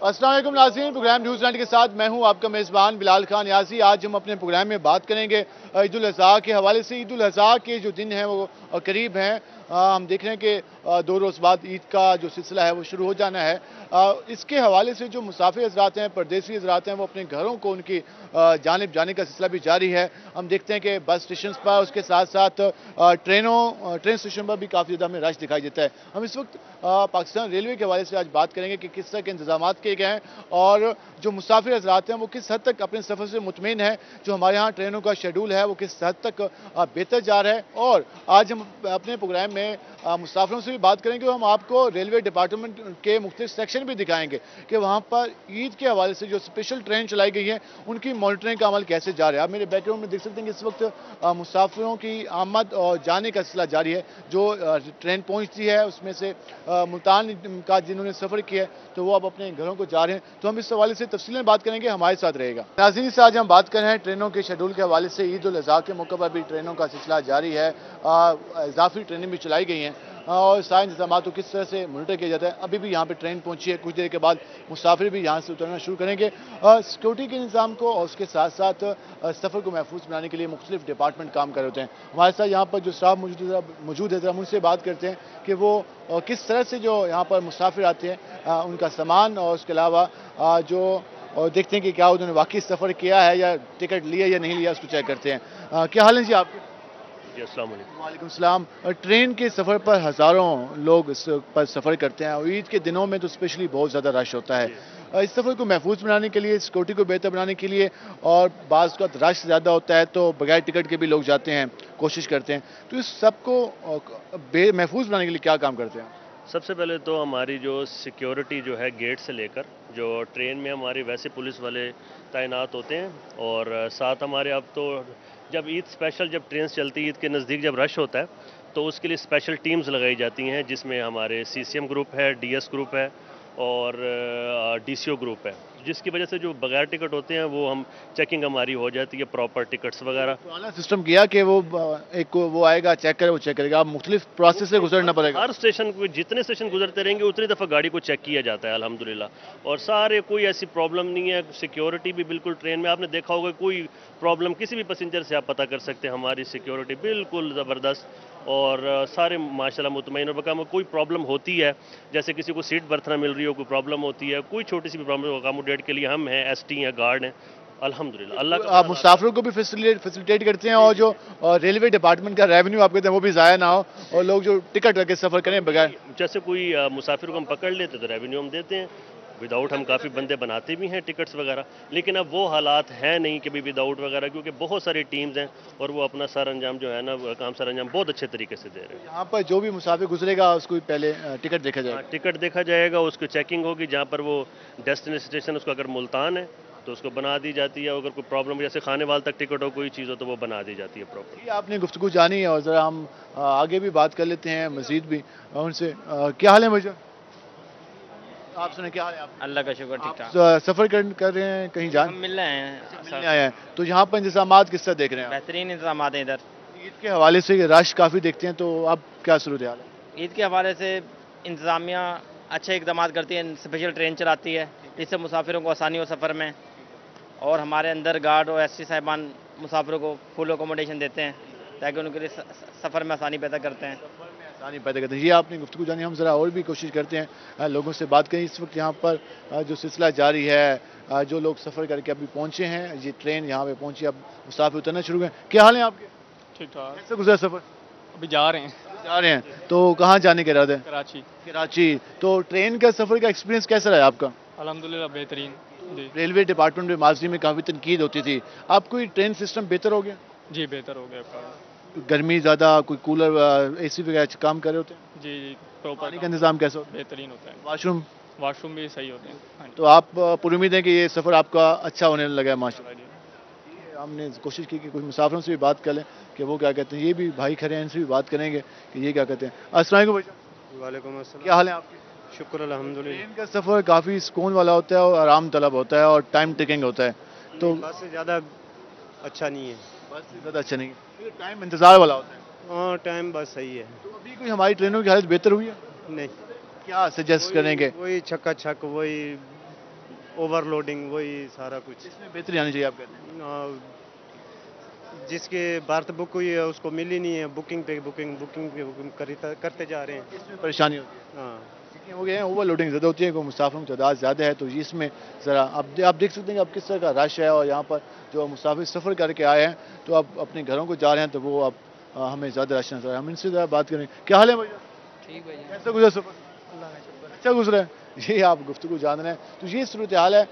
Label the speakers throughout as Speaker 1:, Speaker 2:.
Speaker 1: अस्सलाम वालेकुम नाज़रीन, प्रोग्राम न्यूज़ 90 के साथ मैं हूं आपका मेज़बान बिलाल खान याज़ी। आज हम अपने प्रोग्राम में बात करेंगे ईद उल अज़हा के हवाले से। ईद उल अज़हा के जो दिन हैं वो करीब हैं। हम देख रहे हैं कि 2 रोज़ बाद ईद का जो सिलसिला है वो शुरू हो जाना है। इसके हवाले से जो मुसाफिर हज़रात हैं, परदेसी हज़रात हैं, वो अपने घरों को उनकी जानिब जाने का सिलसिला भी जारी है। हम देखते हैं कि बस स्टेशन पर, उसके साथ साथ ट्रेन स्टेशन पर भी काफ़ी ज़्यादा हमें रश दिखाई देता है। हम इस वक्त पाकिस्तान रेलवे के हवाले से आज बात करेंगे कि किस तरह के इंतजामात किए गए हैं और जो मुसाफिर हज़रात हैं वो किस हद तक अपने सफ़र से मुतमईन हैं। जो हमारे यहाँ ट्रेनों का शेड्यूल है वो किस हद तक बेहतर जा रहा है। और आज हम अपने प्रोग्राम में मुसाफिरों से भी बात करेंगे और हम आपको रेलवे डिपार्टमेंट के मुख्तलिफ सेक्शन भी दिखाएंगे कि वहाँ पर ईद के हवाले से जो स्पेशल ट्रेन चलाई गई है उनकी मॉनिटरिंग का अमल कैसे जा रहा है। आप मेरे बैकग्राउंड में देख सकते हैं कि इस वक्त मुसाफिरों की आमद और जाने का सिलसिला जारी है। जो ट्रेन पहुँचती है उसमें से मुल्तान का जिन्होंने सफ़र किया है तो वो अब अपने घरों को जा रहे हैं। तो हम इस हवाले से तफसीलें बात करेंगे, हमारे साथ रहेगा। नाज़रीन, से आज हम बात कर रहे हैं ट्रेनों के शेड्यूल के हवाले से। ईद उल अज़हा के मौके पर भी ट्रेनों का सिलसिला जारी है। इजाफी ट्रेनें भी चलाई गई हैं और सारे इंतजाम को किस तरह से मॉनिटर किया जाता है। अभी भी यहाँ पे ट्रेन पहुँची है, कुछ देर के बाद मुसाफिर भी यहाँ से उतरना शुरू करेंगे। सिक्योरिटी के निज़ाम को और उसके साथ साथ सफ़र को महफूज बनाने के लिए मुख्तलिफ डिपार्टमेंट काम कर रहे होते हैं। हमारे साथ यहाँ पर जो स्टाफ मौजूद है, हम उनसे बात करते हैं कि वो किस तरह से जो यहाँ पर मुसाफिर आते हैं उनका सामान और उसके अलावा जो और देखते हैं कि क्या उन्होंने वाकई सफ़र किया है या टिकट लिया या नहीं लिया, उसको चेक करते हैं। क्या हाल है जी आपके?
Speaker 2: जी अस्सलाम वालेकुम।
Speaker 1: वालेकुम सलाम। ट्रेन के सफ़र पर हज़ारों लोग इस पर सफ़र करते हैं और ईद के दिनों में तो स्पेशली बहुत ज़्यादा रश होता है। इस सफ़र को महफूज बनाने के लिए, सिक्योरिटी को बेहतर बनाने के लिए और बाज़ का रश ज़्यादा होता है तो बगैर टिकट के भी लोग जाते हैं, कोशिश करते हैं। तो इस सब को महफूज बनाने के लिए क्या काम करते हैं?
Speaker 2: सबसे पहले तो हमारी जो सिक्योरिटी जो है गेट से लेकर जो ट्रेन में हमारे वैसे पुलिस वाले तैनात होते हैं और साथ हमारे अब तो जब ईद स्पेशल जब ट्रेन चलती है, ईद के नज़दीक जब रश होता है तो उसके लिए स्पेशल टीम्स लगाई जाती हैं जिसमें हमारे सीसीएम ग्रुप है, डीएस ग्रुप है और डीसीओ ग्रुप है, जिसकी वजह से जो बगैर टिकट होते हैं वो हम चेकिंग हमारी हो जाती है प्रॉपर टिकट्स वगैरह।
Speaker 1: पुराना सिस्टम किया कि वो एक वो आएगा चेक करे, वो चेक करेगा, आप मुख्तलिफ प्रोसेस से गुजरना पड़ेगा।
Speaker 2: हर स्टेशन को जितने स्टेशन गुजरते रहेंगे उतनी दफ़ा गाड़ी को चेक किया जाता है अल्हम्दुलिल्लाह। और सारे कोई ऐसी प्रॉब्लम नहीं है। सिक्योरिटी भी बिल्कुल ट्रेन में आपने देखा होगा, कोई प्रॉब्लम किसी भी पैसेंजर से आप पता कर सकते हैं। हमारी सिक्योरिटी बिल्कुल ज़बरदस्त और सारे माशाल्लाह मुतमईन और बकाम कोई प्रॉब्लम होती है, जैसे किसी को सीट बर्थ ना मिल रही हो, कोई प्रॉब्लम होती है, कोई छोटी सी भी प्रॉब्लम अकोमोडेट के लिए हम हैं, एसटी हैं, गार्ड हैं, अल्हम्दुलिल्लाह अल्लाह का।
Speaker 1: आप मुसाफिरों को भी फैसिलिटेट करते हैं और जो रेलवे डिपार्टमेंट का रेवेन्यू आप कहते हैं वो भी ज़ाया ना हो और लोग जो टिकट करके सफ़र करें बगैर।
Speaker 2: जैसे कोई मुसाफिर को हम पकड़ लेते तो रेवेन्यू हम देते हैं, विदाउट हम काफ़ी बंदे बनाते भी हैं टिकट्स वगैरह, लेकिन अब वो हालात हैं नहीं कि भी विदाउट वगैरह, क्योंकि बहुत सारी टीम्स हैं और वो अपना सर अंजाम जो है ना काम सर अंजाम बहुत अच्छे तरीके से दे रहे हैं।
Speaker 1: यहाँ पर जो भी मुसाफिर गुजरेगा उसको पहले टिकट देखा जाएगा।
Speaker 2: टिकट देखा जाएगा, उसकी चेकिंग होगी, जहाँ पर वो डेस्टिनेशन उसका अगर मुल्तान है तो उसको बना दी जाती है, अगर कोई प्रॉब्लम जैसे खाने वाल तक टिकट हो, कोई चीज़ हो तो वो बना दी जाती है प्रॉपर।
Speaker 1: ये आपने गुफ्तगू जानी है और ज़रा हम आगे भी बात कर लेते हैं मज़ीद भी उनसे। क्या हाल है मुझे? आप सुने, क्या हाल है आप?
Speaker 3: अल्लाह का शुक्र, ठीक ठाक।
Speaker 1: सफ़र कर रहे हैं, कहीं जान
Speaker 3: हम मिल रहे हैं,
Speaker 1: मिलने आए हैं तो यहाँ पर इंतजामात किस तरह देख रहे हैं?
Speaker 3: बेहतरीन इंतजाम हैं इधर।
Speaker 1: ईद के हवाले से रश काफ़ी देखते हैं तो अब क्या सूरत हाल है?
Speaker 3: ईद के हवाले से इंतज़ामिया अच्छे इकदाम करती है, स्पेशल ट्रेन चलाती है जिससे मुसाफिरों को आसानी हो सफ़र में, और हमारे अंदर गार्ड और एसटी साहिबान मुसाफिरों को फुल अकोमोडेशन देते हैं ताकि उनके लिए सफ़र में आसानी पैदा करते हैं।
Speaker 1: आसानी पैदा करते हैं। ये आपने गुफ्तगू जानी, हम ज़रा और भी कोशिश करते हैं लोगों से बात करें। इस वक्त यहाँ पर जो सिलसिला जारी है, जो लोग सफ़र करके अभी पहुँचे हैं, ये ट्रेन यहाँ पे पहुँची, अब मुसाफिर उतरना शुरू हुए। क्या हाल है आपके?
Speaker 4: ठीक ठाक।
Speaker 1: कैसे गुजरा सफ़र?
Speaker 4: अभी जा रहे हैं
Speaker 1: तो कहाँ जाने के इरादे?
Speaker 4: कराची।
Speaker 1: कराची। तो ट्रेन का सफ़र का एक्सपीरियंस कैसा रहा आपका?
Speaker 4: अल्हम्दुलिल्लाह बेहतरीन जी।
Speaker 1: रेलवे डिपार्टमेंट में माजी में काफ़ी तनकीद होती थी, आपको ये ट्रेन सिस्टम बेहतर हो गया?
Speaker 4: जी बेहतर हो गया आपका।
Speaker 1: गर्मी ज़्यादा, कोई कूलर एसी वगैरह काम कर रहे होते हैं?
Speaker 4: जी जी प्रॉपर
Speaker 1: पानी का इंतज़ाम कैसा होता है?
Speaker 4: बेहतरीन होता है।
Speaker 1: वाशरूम
Speaker 4: भी सही होते हैं। हाँ जी।
Speaker 1: तो आप पूरी उम्मीद है कि ये सफ़र आपका अच्छा होने लगा है माशाल्लाह। हमने कोशिश की कि कुछ मुसाफिरों से भी बात कर लें कि वो क्या कहते हैं। ये भी भाई खड़े हैं, इनसे भी बात करेंगे कि ये क्या कहते हैं। अस्सलाम वालेकुम।
Speaker 5: वालेकुम अस्सलाम।
Speaker 1: क्या हाल है आपके?
Speaker 5: शुक्र अल्हम्दुलिल्लाह।
Speaker 1: ट्रेन का सफ़र काफ़ी सुकून वाला होता है और आराम तलब होता है और टाइम टेकिंग होता है, तो
Speaker 5: बस से ज़्यादा अच्छा नहीं है।
Speaker 1: बस से ज़्यादा अच्छा नहीं है, टाइम इंतज़ार वाला होता है।
Speaker 5: हाँ टाइम बस सही है।
Speaker 1: तो अभी कोई हमारी ट्रेनों की हालत बेहतर हुई है?
Speaker 5: नहीं,
Speaker 1: क्या सजेस्ट करेंगे?
Speaker 5: वही छक्का छक, वही ओवरलोडिंग वही सारा कुछ।
Speaker 1: इसमें बेहतरी आनी चाहिए आप कहते हैं।
Speaker 5: जिसके बर्थ बुक हुई है उसको मिली नहीं है, बुकिंग पे बुकिंग करते जा रहे हैं।
Speaker 1: इसमें परेशानी होती है,
Speaker 5: हाँ
Speaker 1: क्योंकि हो गए हैं ओवरलोडिंग ज़्यादा होती है, को मुसाफिरों की तादाद ज़्यादा है, तो इसमें ज़रा आप देख सकते हैं कि अब किस तरह का रश है। और यहाँ पर जो मुसाफिर सफ़र करके आए हैं तो अब अपने घरों को जा रहे हैं, तो वो अब हमें ज़्यादा रश नजर आया। हम इनसे ज़रा बात करें, क्या हाल है भैया?
Speaker 3: ठीक भैया,
Speaker 1: कैसा गुजरा सफ़र? अच्छा गुजरा है, ये आप गुफ्तगू जान रहे हैं। तो ये सूरत हाल है।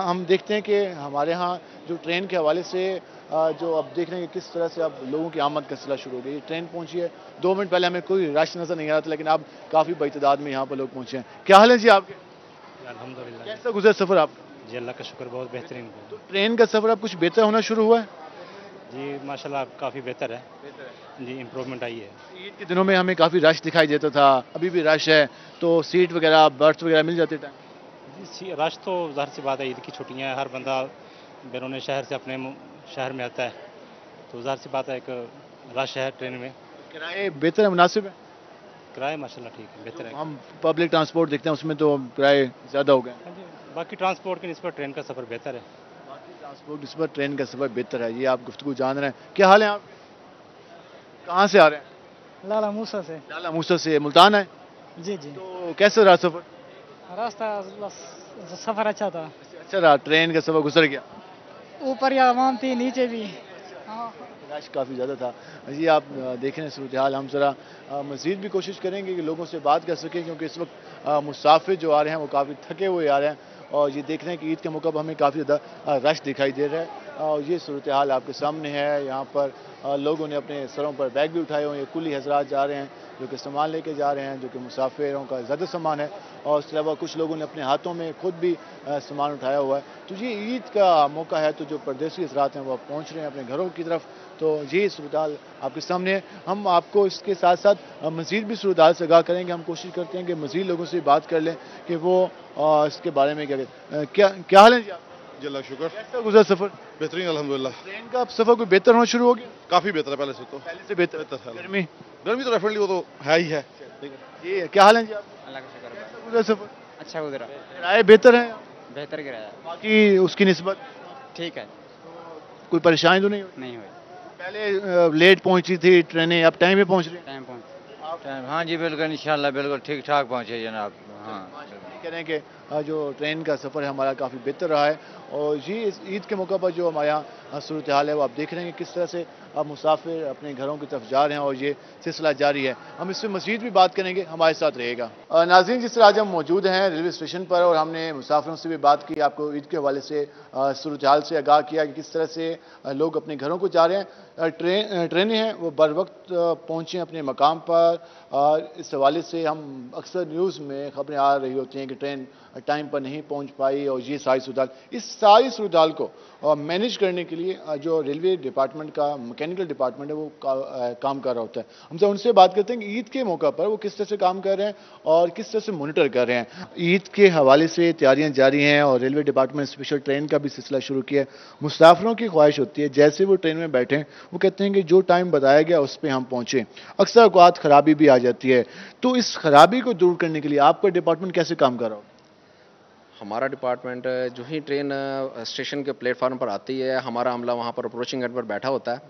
Speaker 1: हम देखते हैं कि हमारे यहाँ जो ट्रेन के हवाले से जो अब देख रहे हैं कि किस तरह से अब लोगों की आमद का सिलसिला शुरू हो गई। ट्रेन पहुंची है, 2 मिनट पहले हमें कोई रश नज़र नहीं आ रहा था, लेकिन अब काफ़ी बड़ी तादाद में यहाँ पर लोग पहुंचे हैं। क्या हाल है जी आपके?
Speaker 5: अल्हम्दुलिल्लाह
Speaker 1: कैसा गुजरा सफ़र आपका?
Speaker 5: जी, अल्लाह का शुक्र, बहुत बेहतरीन।
Speaker 1: तो ट्रेन का सफ़र अब कुछ बेहतर होना शुरू हुआ है?
Speaker 5: जी माशाल्लाह काफ़ी बेहतर है जी, इम्प्रूवमेंट आई है।
Speaker 1: ईद के दिनों में हमें काफ़ी रश दिखाई देता था, अभी भी रश है, तो सीट वगैरह बर्थ वगैरह मिल जाते टाइम?
Speaker 5: रश तो ज़ाहिर सी बात है, ईद की छुट्टियां हैं, हर बंदा बैरून शहर से अपने शहर में आता है, तो ज़ाहिर सी बात है एक रश है ट्रेन में।
Speaker 1: किराए बेहतर है, मुनासिब है?
Speaker 5: किराए माशाल्लाह ठीक है, बेहतर है।
Speaker 1: हम पब्लिक ट्रांसपोर्ट देखते हैं उसमें तो किराए ज़्यादा हो गए।
Speaker 5: हाँ जी, बाकी ट्रांसपोर्ट की निस्बत ट्रेन का सफ़र बेहतर है।
Speaker 1: बाकी ट्रांसपोर्ट की निस्बत ट्रेन का सफ़र बेहतर है, ये आप गुफ्तगू जान रहे हैं। क्या हाल है आप? कहाँ से आ रहे हैं?
Speaker 6: लाला मूसा से।
Speaker 1: लाला मूसा से, मुल्तान है।
Speaker 6: जी जी।
Speaker 1: तो कैसा रहा सफ़र?
Speaker 6: रास्ता सफ़र अच्छा था।
Speaker 1: अच्छा रहा, ट्रेन का सफ़र गुजर गया?
Speaker 6: ऊपर या आवाम थी, नीचे भी। हाँ।
Speaker 1: रश काफ़ी ज़्यादा था जी। आप देख रहे हैं सूरत हाल। हम ज़रा मज़ीद भी कोशिश करेंगे कि लोगों से बात कर सकें, क्योंकि इस वक्त मुसाफिर जो आ रहे हैं वो काफ़ी थके हुए आ रहे हैं, और ये देख रहे हैं कि ईद के मौके पर हमें काफ़ी ज़्यादा रश दिखाई दे रहा है। और ये सूरत हाल आपके सामने है। यहाँ पर लोगों ने अपने सरों पर बैग भी उठाए हुए हैं, कुली हजरात जा रहे हैं जो कि सामान लेके जा रहे हैं, जो कि मुसाफिरों का ज़्यादा सामान है, और उसके अलावा कुछ लोगों ने अपने हाथों में खुद भी सामान उठाया हुआ है। तो ये ईद का मौका है, तो जो परदेसी हजरात हैं वो पहुँच रहे हैं अपने घरों की तरफ। तो ये सूरत हाल आपके सामने है। हम आपको इसके साथ साथ मज़ीद भी सूरत हाल से आगाह करेंगे। हम कोशिश करते हैं कि मज़ीद लोगों से बात कर लें कि वो इसके बारे में क्या हाल है जी आप?
Speaker 7: जी अल्लाह का शुक्र,
Speaker 1: कैसा गुजरा सफ़र?
Speaker 7: बेहतरीन अल्हम्दुलिल्लाह।
Speaker 1: ट्रेन का सफ़र कोई बेहतर होना शुरू हो गया?
Speaker 7: काफ़ी बेहतर है पहले से, तो
Speaker 1: पहले से बेहतर
Speaker 7: है।
Speaker 1: गर्मी
Speaker 7: गर्मी तो डेफिनेटली वो तो है ही है।
Speaker 1: ये क्या हाल है जी आप?
Speaker 3: अल्लाह का शुक्र,
Speaker 1: कैसा गुजरा सफ़र?
Speaker 3: अच्छा गुजरा,
Speaker 1: किराए बेहतर है,
Speaker 3: बेहतर किराया,
Speaker 1: बाकी उसकी निस्बत
Speaker 3: ठीक है,
Speaker 1: कोई परेशानी तो नहीं हुई?
Speaker 3: नहीं हुई,
Speaker 1: पहले लेट पहुंची थी ट्रेनें, अब टाइम पे पहुंच रही हैं?
Speaker 3: टाइम पहुँच। हाँ जी बिल्कुल, इंशाल्लाह बिल्कुल ठीक ठाक पहुँचे जनाब। हाँ
Speaker 1: कह रहे हैं कि जो ट्रेन का सफ़र है हमारा काफ़ी बेहतर रहा है। और ये इस ईद के मौके पर जो हमारे यहाँ सूरत हाल है वो आप देख रहे हैं कि किस तरह से अब मुसाफिर अपने घरों की तरफ जा रहे हैं, और ये सिलसिला जारी है। हम इससे मज़ीद भी बात करेंगे, हमारे साथ रहेगा। नाज़रीन, जिस तरह आज हम मौजूद हैं रेलवे स्टेशन पर, और हमने मुसाफिरों से भी बात की, आपको ईद के हवाले से सूरत हाल से आगाह किया कि किस तरह से लोग अपने घरों को जा रहे हैं। ट्रेनें हैं वो बर वक्त पहुँचे अपने मकाम पर। इस हवाले से हम अक्सर न्यूज़ में खबरें आ रही होती हैं कि ट्रेन टाइम पर नहीं पहुंच पाई, और ये सारी सूरत हाल, इस सारी सूरत हाल को मैनेज करने के लिए जो रेलवे डिपार्टमेंट का मैकेनिकल डिपार्टमेंट है वो काम कर रहा होता है। हमसे उनसे बात करते हैं कि ईद के मौका पर वो किस तरह से काम कर रहे हैं और किस तरह से मॉनिटर कर रहे हैं। ईद के हवाले से तैयारियां जारी हैं, और रेलवे डिपार्टमेंट स्पेशल ट्रेन का भी सिलसिला शुरू किया है। मुसाफिरों की ख्वाहिश होती है जैसे वो ट्रेन में बैठें वो कहते हैं कि जो टाइम बताया गया उस पर हम पहुँचें। अक्सर औक़ात खराबी भी आ जाती है, तो इस खराबी को दूर करने के लिए आपका डिपार्टमेंट कैसे काम कर रहा हो?
Speaker 8: हमारा डिपार्टमेंट जो ही ट्रेन स्टेशन के प्लेटफार्म पर आती है, हमारा अमला वहाँ पर अप्रोचिंग गेट पर बैठा होता है,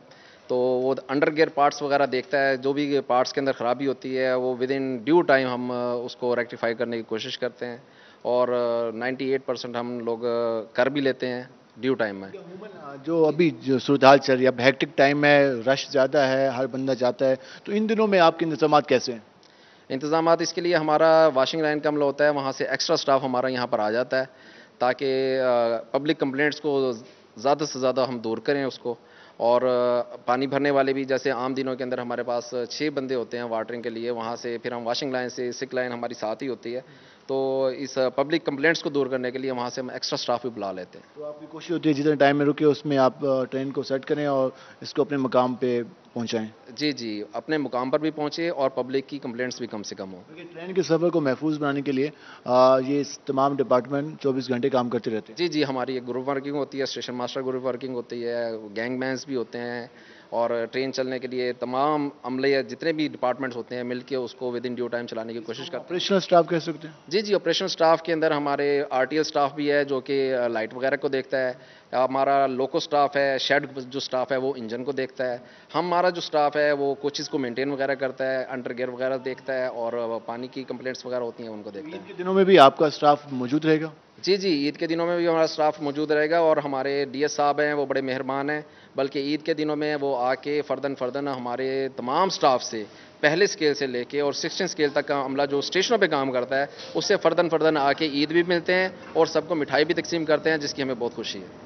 Speaker 8: तो वो अंडर गियर पार्ट्स वगैरह देखता है। जो भी पार्ट्स के अंदर ख़राबी होती है वो विद इन ड्यू टाइम हम उसको रेक्टिफाई करने की कोशिश करते हैं, और 98% हम लोग कर भी लेते हैं ड्यू टाइम में।
Speaker 1: जो अभी जो सूरत हाल चल रही है, अब हेक्टिक टाइम है, रश ज़्यादा है, हर बंदा जाता है, तो इन दिनों में आपके इंतजाम कैसे हैं?
Speaker 8: इंतज़ामात इसके लिए हमारा वाशिंग लाइन का अमला होता है, वहाँ से एक्स्ट्रा स्टाफ हमारा यहाँ पर आ जाता है ताकि पब्लिक कंप्लेंट्स को ज़्यादा से ज़्यादा हम दूर करें उसको। और पानी भरने वाले भी जैसे आम दिनों के अंदर हमारे पास 6 बंदे होते हैं वाटरिंग के लिए, वहाँ से फिर हम वाशिंग लाइन से सिक लाइन हमारी साथ ही होती है, तो इस पब्लिक कंप्लेंट्स को दूर करने के लिए वहाँ से हम एक्स्ट्रा स्टाफ भी बुला लेते हैं।
Speaker 1: तो आपकी कोशिश होती है जितने टाइम में रुके उसमें आप ट्रेन को सेट करें और इसको अपने मकाम पे पहुंचाएं?
Speaker 8: जी जी, अपने मुकाम पर भी पहुँचे और पब्लिक की कंप्लेंट्स भी कम से कम हो।
Speaker 1: क्योंकि ट्रेन के सफ़र को महफूज बनाने के लिए ये तमाम डिपार्टमेंट 24 घंटे काम करते रहते हैं।
Speaker 8: जी जी, हमारी एक ग्रुप वर्किंग होती है, स्टेशन मास्टर ग्रुप वर्किंग होती है, गैंगमैन्स भी होते हैं, اور ٹرین چلنے کے لیے تمام عملے جتنے بھی ڈپارٹمنٹس ہوتے ہیں مل کے اس کو ود ان ڈیو ٹائم چلانے کی کوشش کرتے ہیں.
Speaker 1: آپریشنل اسٹاف کہہ سکتے ہیں.
Speaker 8: جی آپریشنل اسٹاف کے اندر ہمارے RTL اسٹاف بھی ہے جو کہ لائٹ وغیرہ کو دیکھتا ہے. ہمارا لوکو اسٹاف ہے, شیڈ جو اسٹاف ہے وہ انجن کو دیکھتا ہے. ہمارا جو اسٹاف ہے وہ کوچز کو مینٹین وغیرہ کرتا ہے, انڈر گیئر وغیرہ دیکھتا ہے, اور پانی کی کمپلینٹس وغیرہ ہوتی ہیں ان کو دیکھتا ہے.
Speaker 1: عید کے دنوں میں بھی آپ کا اسٹاف موجود رہے گا؟
Speaker 8: جی عید کے دنوں میں بھی ہمارا اسٹاف موجود رہے گا, اور ہمارے DS صاحب ہیں وہ بڑے مہربان ہیں, بلکہ عید کے دنوں میں وہ آ کے فردن ہمارے تمام اسٹاف سے پہلے اسکیل سے لے کے اور 16 اسکیل تک کا عملہ جو اسٹیشنوں پہ کام کرتا ہے اس سے فردن آ کے عید بھی ملتے ہیں اور سب کو مٹھائی بھی تقسیم کرتے ہیں, جس کی ہمیں بہت خوشی ہے.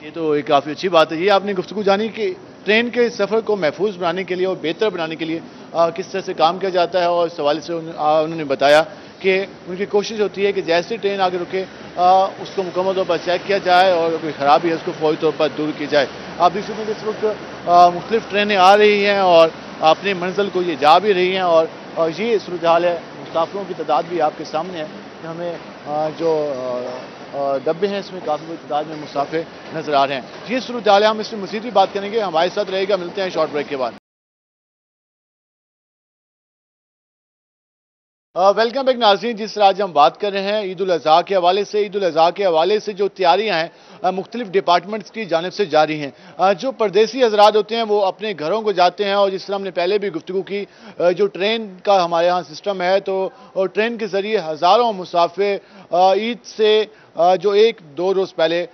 Speaker 1: یہ تو ایک کافی اچھی بات ہے. یہ آپ نے گفتگو جانی کہ ٹرین کے سفر کو محفوظ بنانے کے لیے اور بہتر بنانے کے لیے کس طرح سے کام کیا جاتا ہے, اور اس حوالے سے انہوں نے بتایا کہ ان کی کوشش ہوتی ہے کہ جیسے ٹرین آگے رکے اس کو مکمل طور پر چیک کیا جائے اور کوئی خرابی ہے اس کو فوری طور پر دور کی جائے. آپ دیکھ سکتے ہیں کہ اس وقت مختلف ٹرینیں آ رہی ہیں اور اپنی منزل کو یہ جا بھی رہی ہیں, اور یہ صورتحال ہے. مسافروں کی تعداد بھی آپ کے سامنے ہے کہ ہمیں جو ڈبے ہیں اس میں کافی بڑی تعداد میں مسافر نظر آ رہے ہیں. یہ صورتحال ہے, ہم اس میں مزید بھی بات کریں گے. ہمارے ساتھ رہے گا, ملتے ہیں شارٹ بریک کے بعد. ویلکم بیک ناظرین. جس طرح آج ہم بات کر رہے ہیں عید الاضحیٰ کے حوالے سے, عید الاضحیٰ کے حوالے سے جو تیاریاں ہیں مختلف ڈپارٹمنٹس کی جانب سے جاری ہیں. جو پردیسی حضرات ہوتے ہیں وہ اپنے گھروں کو جاتے ہیں, اور جس طرح ہم نے پہلے بھی گفتگو کی, جو ٹرین کا ہمارے ہاں سسٹم ہے تو ٹرین کے ذریعے ہزاروں مسافر عید سے جو 1-2 روز پہلے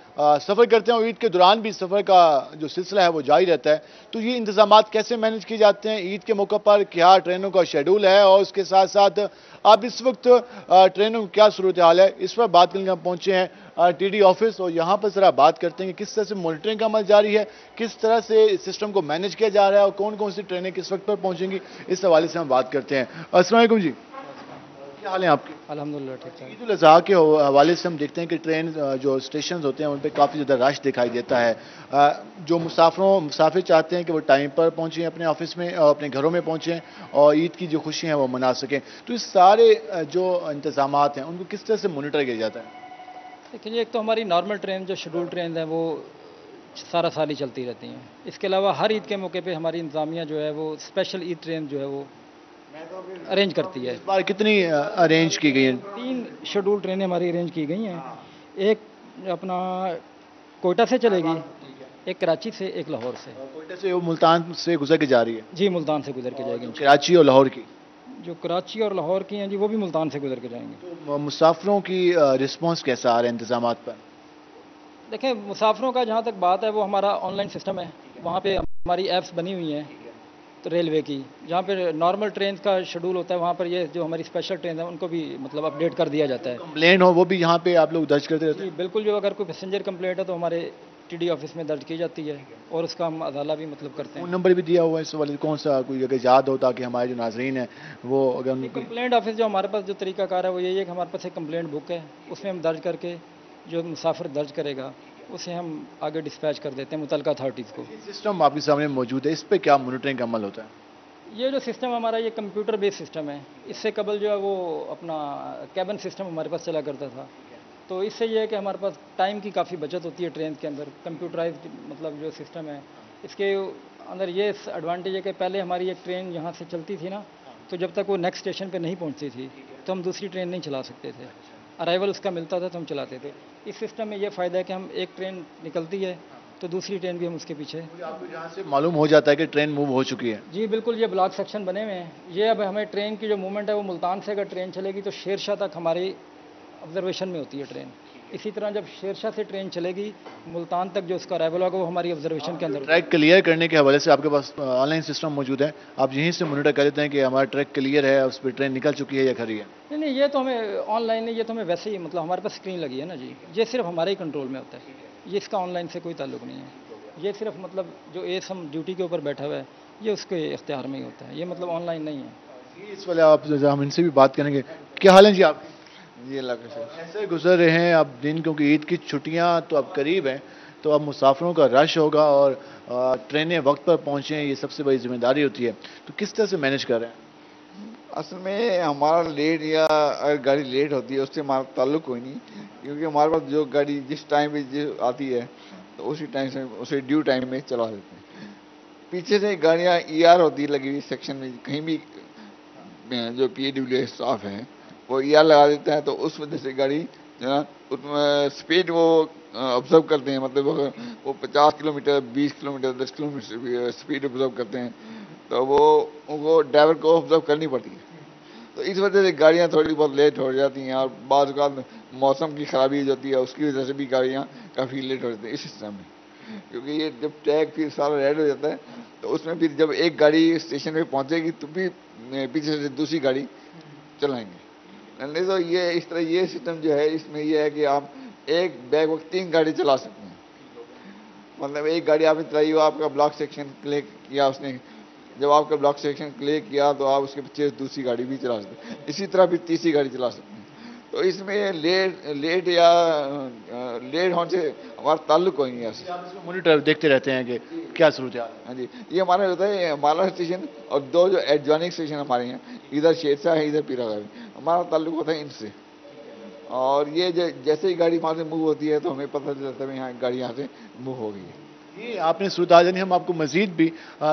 Speaker 1: سفر کرتے ہیں, اور عید کے دوران بھی سفر کا جو سلسلہ ہے وہ جاری رہتا ہے. تو یہ انتظامات کیسے مینج کیے جاتے ہیں عید کے موقع پر, کیا ٹرینوں کا شیڈول ہے, اور اس کے ساتھ ساتھ اب اس وقت ٹرینوں کی کیا صورتحال ہے, اس پر بات کرنے کے ہم پہنچے ہیں TD آفس, اور یہاں پر ذرا بات کرتے ہیں کہ کس طرح سے مانیٹرنگ کا عمل جاری ہے, کس طرح سے اس سسٹم کو مینج کیا جا رہا ہے, اور کون کون سی ٹرینیں کس وقت پر پہنچیں گی. اس حوالے سے ہم بات کرتے ہیں. السلام علیکم جی, کیا حال ہیں آپ کے؟
Speaker 6: الحمدللہ ٹھیک ٹھاک.
Speaker 1: عید الاضحیٰ کے حوالے سے ہم دیکھتے ہیں کہ ٹرین جو اسٹیشنز ہوتے ہیں ان پہ کافی زیادہ رش دکھائی دیتا ہے. جو مسافر چاہتے ہیں کہ وہ ٹائم پر پہنچیں اپنے آفس میں, اپنے گھروں میں پہنچیں اور عید کی جو خوشی ہیں وہ منا سکیں. تو اس سارے جو انتظامات ہیں ان کو کس طرح سے مانیٹر کیا جاتا ہے؟
Speaker 6: لیکن ایک تو ہماری نارمل ٹرین جو شیڈول ٹرین ہیں وہ سارا سال ہی چلتی رہتی ہیں. اس کے علاوہ ہر عید کے موقع پہ ہماری انتظامیہ جو ہے وہ اسپیشل عید ٹرین جو ہے وہ ارینج کرتی ہے.
Speaker 1: اس بار کتنی ارینج کی گئی ہیں؟
Speaker 6: 3 شیڈول ٹرینیں ہماری ارینج کی گئی ہیں. ایک اپنا کوئٹہ سے چلے گی, ایک کراچی سے, ایک لاہور سے.
Speaker 1: کوئٹہ سے وہ ملتان سے گزر کے جا رہی ہے؟
Speaker 6: جی ملتان سے گزر کے جائے گی.
Speaker 1: کراچی اور لاہور کی
Speaker 6: جو کراچی اور لاہور کی ہیں جی وہ بھی ملتان سے گزر کے جائیں گے.
Speaker 1: تو مسافروں کی رسپانس کیسا آ رہا ہے انتظامات پر؟
Speaker 6: دیکھیں مسافروں کا جہاں تک بات ہے وہ ہمارا آن لائن سسٹم ہے, وہاں پہ ہماری ایپس بنی ہوئی ہیں تو ریلوے کی, جہاں پہ نارمل ٹرین کا شیڈول ہوتا ہے وہاں پر یہ جو ہماری اسپیشل ٹرین ہے ان کو بھی مطلب اپڈیٹ کر دیا جاتا ہے.
Speaker 1: کمپلین ہو وہ بھی یہاں پہ آپ لوگ درج کرتے رہتے ہیں؟
Speaker 6: جی بالکل, جو اگر کوئی پیسنجر کمپلینٹ ہے تو ہمارے TD آفس میں درج کی جاتی ہے, اور اس کا ہم ازالہ بھی مطلب کرتے ہیں.
Speaker 1: فون نمبر بھی دیا ہوا ہے اس والے, کون سا کوئی اگر یاد ہو تاکہ ہمارے جو ناظرین ہیں وہ اگر ان کو
Speaker 6: کمپلینٹ آفس جو ہمارے پاس جو طریقہ کار ہے وہ یہی ہے کہ ہمارے پاس ایک کمپلینٹ بک ہے, اس میں ہم درج کر کے جو مسافر درج کرے گا اسے ہم آگے ڈسپیچ کر دیتے ہیں متعلقہ اتھارٹیز کو.
Speaker 1: سسٹم آپ کے سامنے موجود ہے, اس پہ کیا مانیٹرنگ کا عمل ہوتا ہے؟
Speaker 6: یہ جو سسٹم ہمارا یہ کمپیوٹر بیس سسٹم ہے. اس سے قبل جو ہے وہ اپنا کیبن سسٹم ہمارے پاس چلا کرتا تھا, تو اس سے یہ ہے کہ ہمارے پاس ٹائم کی کافی بچت ہوتی ہے ٹرین کے اندر. کمپیوٹرائزڈ مطلب جو سسٹم ہے اس کے اندر یہ ایڈوانٹیج ہے کہ پہلے ہماری ایک ٹرین یہاں سے چلتی تھی نا, تو جب تک وہ نیکسٹ اسٹیشن پہ نہیں پہنچتی تھی تو ہم دوسری ٹرین نہیں چلا سکتے تھے. ارائیول اس کا ملتا تھا تو ہم چلاتے تھے. اس سسٹم میں یہ فائدہ ہے کہ ہم ایک ٹرین نکلتی ہے تو دوسری ٹرین بھی ہم اس کے پیچھے.
Speaker 1: آپ کو یہاں سے معلوم ہو جاتا ہے کہ ٹرین موو ہو چکی ہے؟
Speaker 6: جی بالکل, یہ بلاک سیکشن بنے ہوئے ہیں. یہ اب ہمیں ٹرین کی جو موومنٹ ہے وہ ملتان سے اگر ٹرین چلے گی تو شیرشاہ تک ہماری آبزرویشن میں ہوتی ہے ٹرین. اسی طرح جب شیرشاہ سے ٹرین چلے گی ملتان تک جو اس کا ارائیول ہوگا وہ ہماری آبزرویشن کے اندر.
Speaker 1: ٹریک کلیئر کرنے کے حوالے سے آپ کے پاس آن لائن سسٹم موجود ہے, آپ یہیں سے مانیٹر کر دیتے ہیں کہ ہمارا ٹریک کلیئر ہے, اس پہ ٹرین نکل چکی ہے یا کھڑی ہے؟
Speaker 6: نہیں, یہ تو ہمیں آن لائن نہیں, یہ تو ہمیں ویسے ہی مطلب ہمارے پاس اسکرین لگی ہے نا جی, یہ صرف ہمارے ہی کنٹرول میں ہوتا ہے. یہ اس کا آن لائن سے کوئی تعلق نہیں ہے. یہ صرف مطلب جو ہم ڈیوٹی کے اوپر بیٹھا ہوا ہے یہ اس کے اختیار میں ہی ہوتا ہے, یہ مطلب آن لائن نہیں ہے.
Speaker 1: اس والے آپ ہم ان سے بھی بات کریں گے. کیا حال ہے جی آپ؟
Speaker 7: جی اللہ کا شکر.
Speaker 1: ایسے گزر رہے ہیں اب دن, کیونکہ عید کی چھٹیاں تو اب قریب ہیں, تو اب مسافروں کا رش ہوگا اور ٹرینیں وقت پر پہنچیں یہ سب سے بڑی ذمہ داری ہوتی ہے. تو کس طرح سے مینیج کر رہے ہیں؟
Speaker 9: اصل میں ہمارا لیٹ یا اگر گاڑی لیٹ ہوتی ہے اس سے ہمارا تعلق کوئی نہیں, کیونکہ ہمارے پاس جو گاڑی جس ٹائم پہ آتی ہے تو اسی ٹائم سے اسے ڈیو ٹائم میں چلا دیتے ہیں. پیچھے سے گاڑیاں ER ہوتی لگی ہوئی سیکشن میں, کہیں بھی جو PAWA اسٹاف ہیں وہ ER لگا دیتا ہے, تو اس وجہ سے گاڑی جو ہے اس میں اسپیڈ وہ آبزرو کرتے ہیں, مطلب وہ 50 kilometre 20 kilometre 10 kilometre speed observe کرتے ہیں, تو وہ ڈرائیور کو آبزرو کرنی پڑتی ہے. تو اس وجہ سے گاڑیاں تھوڑی بہت لیٹ ہو جاتی ہیں, اور بعض اوقات موسم کی خرابی جو ہوتی ہے اس کی وجہ سے بھی گاڑیاں کافی لیٹ ہو جاتی ہیں اس سسٹم میں. کیونکہ یہ جب ٹیگ پھر سارا ریڈ ہو جاتا ہے تو اس میں پھر جب ایک گاڑی اسٹیشن پہ پہنچے گی تو بھی پیچھے سے دوسری گاڑی چلائیں گے. نہیں تو یہ اس طرح یہ سسٹم جو ہے اس میں یہ ہے کہ آپ ایک بیک وقت 3 گاڑی چلا سکتے ہیں. مطلب ایک گاڑی آپ نے چلائی, وہ آپ کا بلاک سیکشن کلیئر کیا اس نے, جب آپ کا بلاک سیکشن کلیئر کیا تو آپ اس کے پیچھے دوسری گاڑی بھی چلا سکتے ہیں, اسی طرح پھر تیسری گاڑی چلا سکتے ہیں. تو اس میں لیٹ ہونے سے ہمارا تعلق کوئی نہیں ہے.
Speaker 1: مانیٹر دیکھتے رہتے ہیں کہ کیا صورتحال ہے.
Speaker 9: ہاں جی, یہ ہمارا ہوتا ہے مالا اسٹیشن اور 2 جو ایڈجوائننگ اسٹیشن ہمارے ہیں, ادھر شیرشاہ ہے ادھر پیرا گھر, ہمارا تعلق ہوتا ہے ان سے. اور یہ جیسے ہی گاڑی وہاں سے موو ہوتی ہے تو ہمیں پتہ چلتا ہے یہاں گاڑی یہاں سے موو ہو گئی ہے.
Speaker 1: یہ آپ نے صورتحال جانی, ہم آپ کو مزید بھی